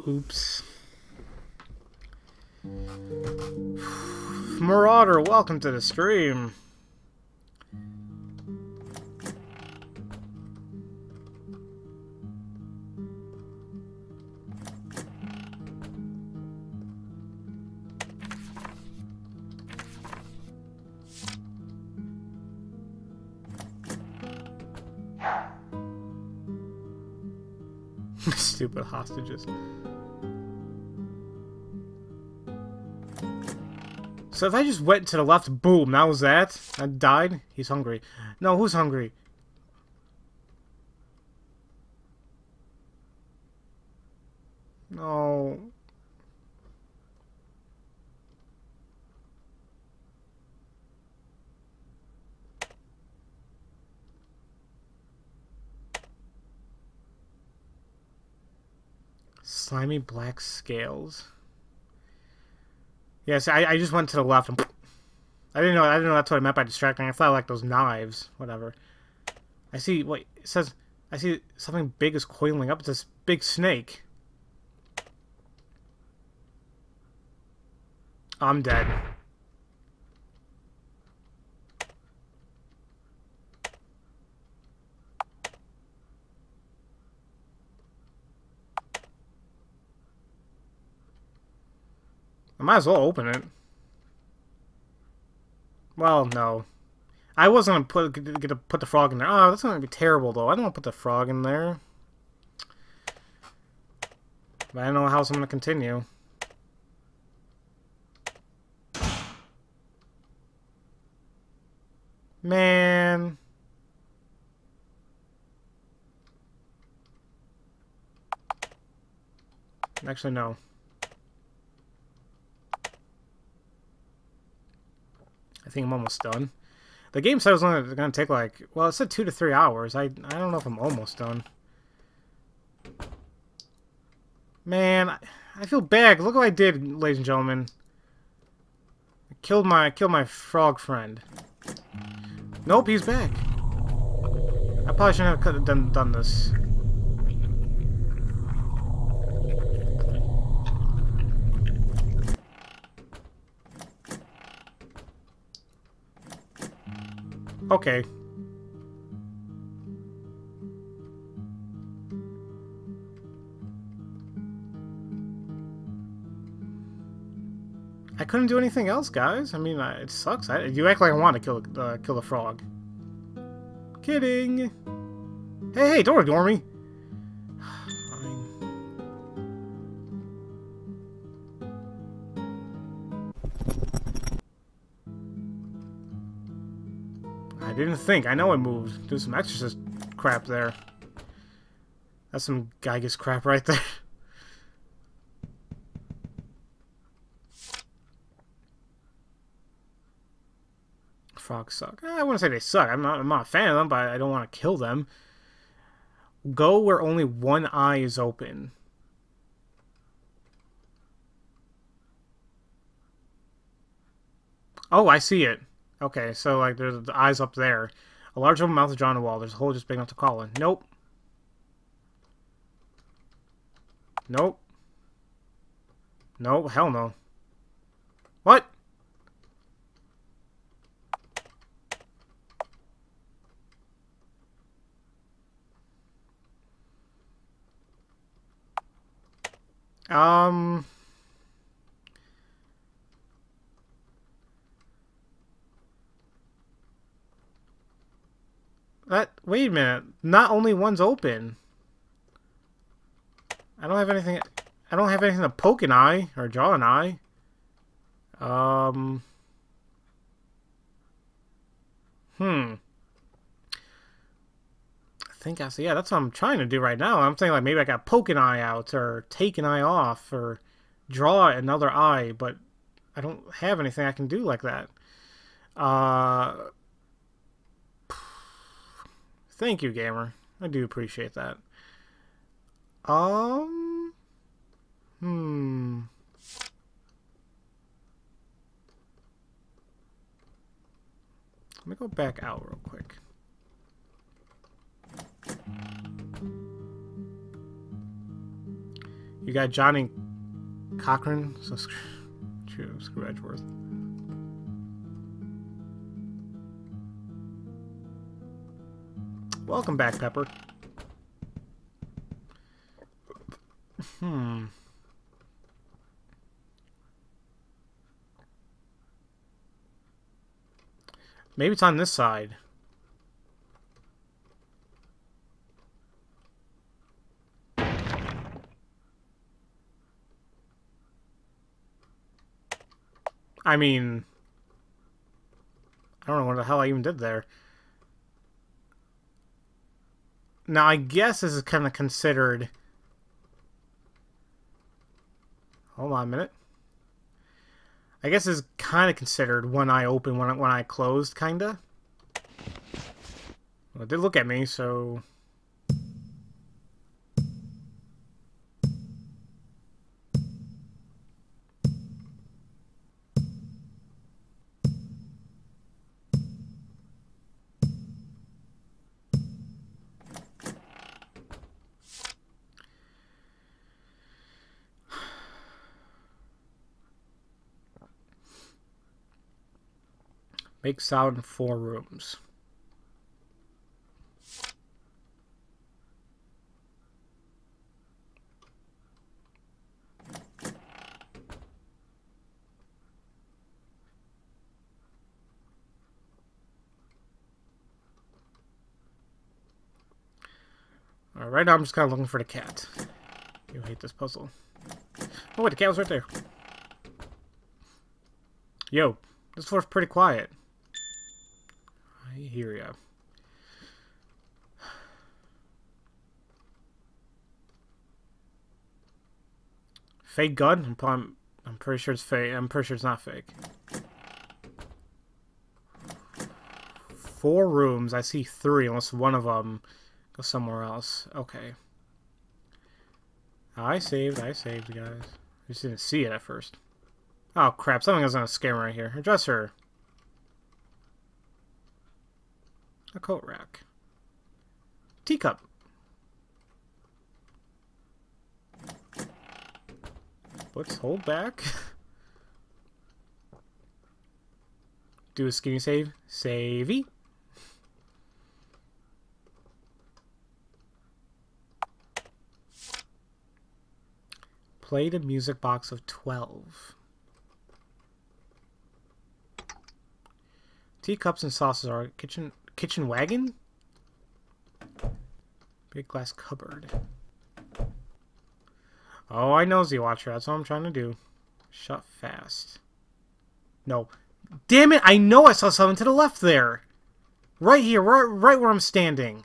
Oops. Marauder, welcome to the stream. Stupid hostages. So if I just went to the left, boom, that was that? I died? He's hungry. No, who's hungry? No. Slimy black scales. Yes, I just went to the left and I didn't know that's what I meant by distracting. I thought I like those knives. Whatever. I see wait, it says I see something big is coiling up. It's this big snake. I'm dead. I might as well open it. Well, no. I wasn't gonna put the frog in there. Oh, that's gonna be terrible though. I don't want to put the frog in there. But I don't know how else I'm gonna continue. Man. Actually, no. I think I'm almost done. The game said it was only going to take like, well, it said 2 to 3 hours. I don't know if I'm almost done. Man, I feel bad. Look what I did, ladies and gentlemen. I killed my frog friend. Nope, he's back. I probably shouldn't have done this. Okay. I couldn't do anything else, guys. I mean, it sucks. You act like I want to kill a frog. Kidding. Hey, don't ignore me. Fine. I didn't think. I know I moved. Do some exorcist crap there. That's some Gygus crap right there. Frogs suck. I wouldn't say they suck. I'm not a fan of them, but I don't want to kill them. Go where only one eye is open. Oh, I see it. Okay, so like there's the eyes up there. A large open mouth is drawn on the wall. There's a hole just big enough to crawl in. Nope. Nope. No, hell no. What? Wait a minute. Not only one's open. I don't have anything to poke an eye or draw an eye. I think I see. Yeah, that's what I'm trying to do right now. I'm thinking like maybe I got poke an eye out or take an eye off or draw another eye, but I don't have anything I can do like that. Thank you, gamer. I do appreciate that. Let me go back out real quick. You got Johnny Cochran, so screw Edgeworth. Welcome back, Pepper. Maybe it's on this side. I mean, I don't know what the hell I even did there. Now, I guess this is kind of considered... Hold on a minute. I guess this is kind of considered when I open, when I closed, kind of. Well, it did look at me, so... Make sound in 4 rooms. Alright, right now I'm just kind of looking for the cat. You hate this puzzle. Oh wait, the cat was right there. Yo, this floor's pretty quiet. I hear ya. Fake gun? I'm pretty sure it's fake. I'm pretty sure it's not fake. 4 rooms. I see 3, unless one of them goes somewhere else. Okay. I saved, guys. I just didn't see it at first. Oh crap! Something was gonna scare me right here. A dresser. A coat rack. Teacup. Let's hold back. Do a skinny save. Savey. Play the music box of 12. Teacups and saucers are kitchen wagon? Big glass cupboard. Oh, I know, Z-Watcher. That's what I'm trying to do. Shut fast. No. Damn it! I know I saw something to the left there! Right here, right where I'm standing.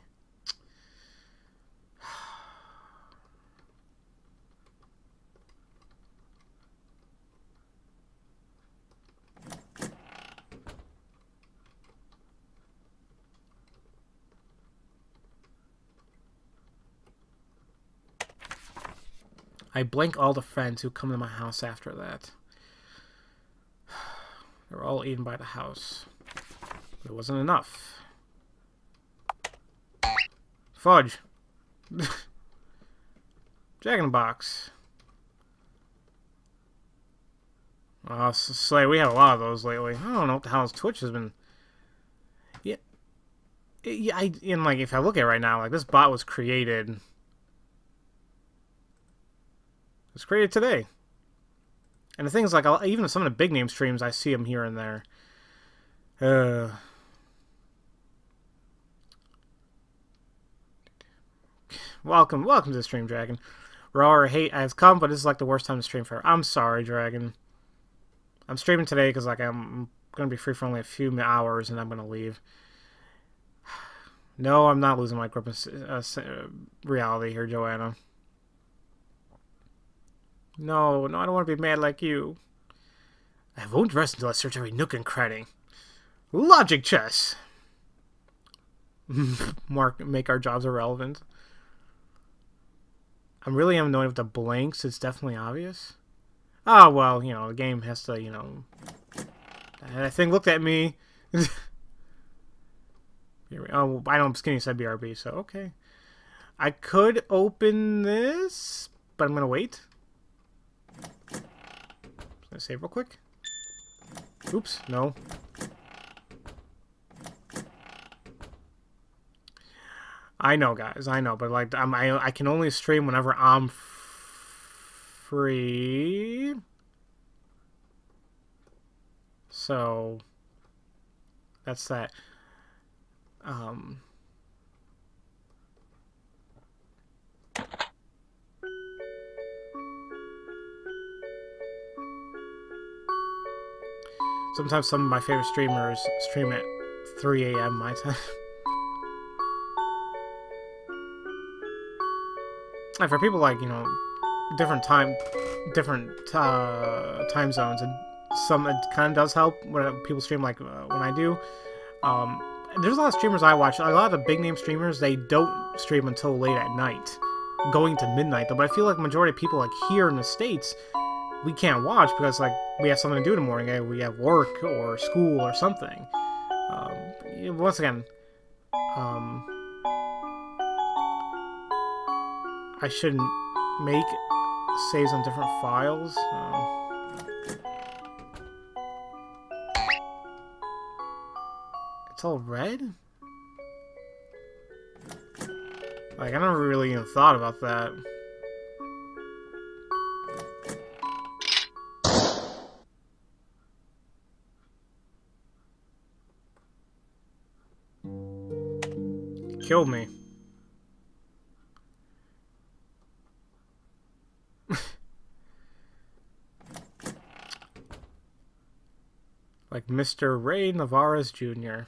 I blank all the friends who come to my house after that. They were all eaten by the house. But it wasn't enough. Fudge. Jack in the Box. Slay, we have a lot of those lately. I don't know what the hell Twitch has been... Yeah, like, if I look at it right now, like, this bot was created... It's created today. And the thing is, like, even some of the big name streams, I see them here and there. Welcome to the stream, Dragon. Raw or hate has come, but this is like the worst time to stream for her. I'm sorry, Dragon. I'm streaming today because, like, I'm going to be free for only a few hours and I'm going to leave. No, I'm not losing my grip of reality here, Joanna. No, I don't want to be mad like you. I won't rest until I search every nook and cranny. Logic chess! Make our jobs irrelevant. I'm really annoyed with the blanks. It's definitely obvious. Oh, well, you know, the game has to, you know... That thing looked at me. Oh, I know Skinny said BRB, so okay. I could open this, but I'm going to wait. gonna save real quick. Oops, no. I know, guys, I know, but like I can only stream whenever I'm free. So that's that. Sometimes some of my favorite streamers stream at 3 a.m. my time. And for people like, you know, different time zones, and some it kind of does help when people stream like when I do. There's a lot of streamers I watch. A lot of the big name streamers, they don't stream until late at night, going to midnight though. But I feel like majority of people like here in the States, we can't watch because like we have something to do in the morning. We have work or school or something. Once again, I shouldn't make saves on different files. It's all red? Like, I never really even thought about that. Killed me. Like Mr. Ray Navarez Jr.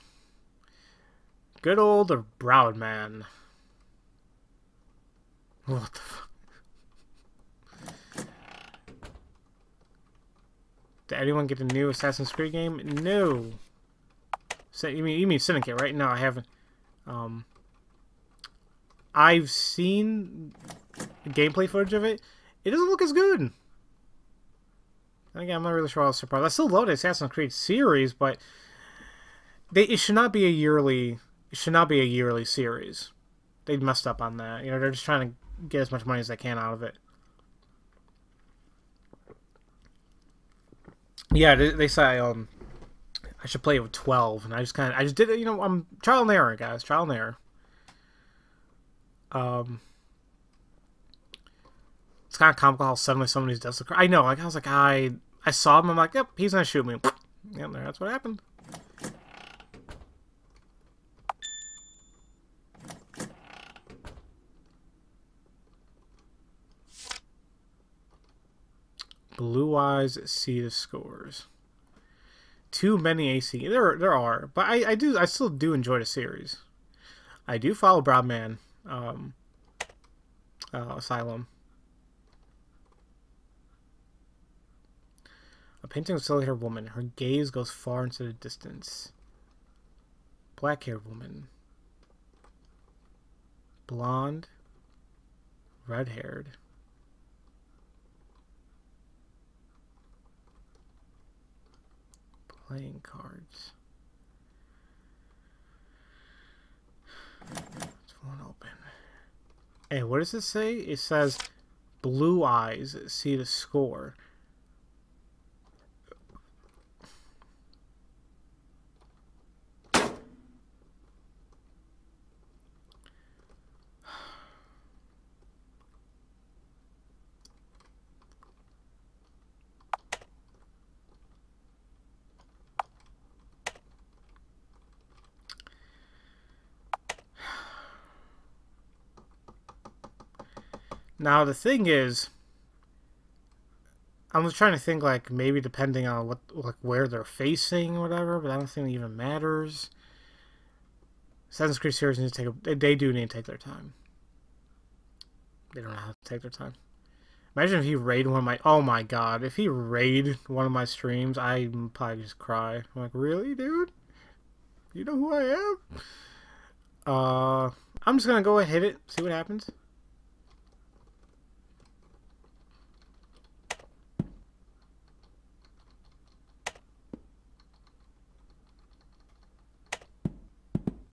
Good old Broward man. What the fuck? Did anyone get a new Assassin's Creed game? No. So, you mean Syndicate, right? No, I haven't. I've seen gameplay footage of it. It doesn't look as good. Again, I'm not really sure I was surprised. I still love the Assassin's Creed series, but it should not be a yearly. It should not be a yearly series. They messed up on that. You know, they're just trying to get as much money as they can out of it. Yeah, they say I should play it with 12, and I just did it. You know, I'm trial and error, guys. Trial and error. It's kind of comical how suddenly somebody's death occurred. I know, like I was like, I saw him. I'm like, yep, he's gonna shoot me. Yep, that's what happened. Blue Eyes see the scores. Too many AC. There are, but I still do enjoy the series. I do follow Broadman Asylum. A painting of a silly-haired woman. Her gaze goes far into the distance. Black-haired woman. Blonde. Red-haired. Playing cards. It's one open. Hey, what does it say? It says, Blue Eyes see the score. Now the thing is, I was trying to think like maybe depending on what where they're facing or whatever, but I don't think it even matters. Assassin's Creed series needs to take they do need to take their time. They don't know how to take their time. Imagine if he raided one of my oh my god, if he raided one of my streams, I'd probably just cry. I'm like, really, dude? You know who I am? I'm just gonna go and hit it, see what happens.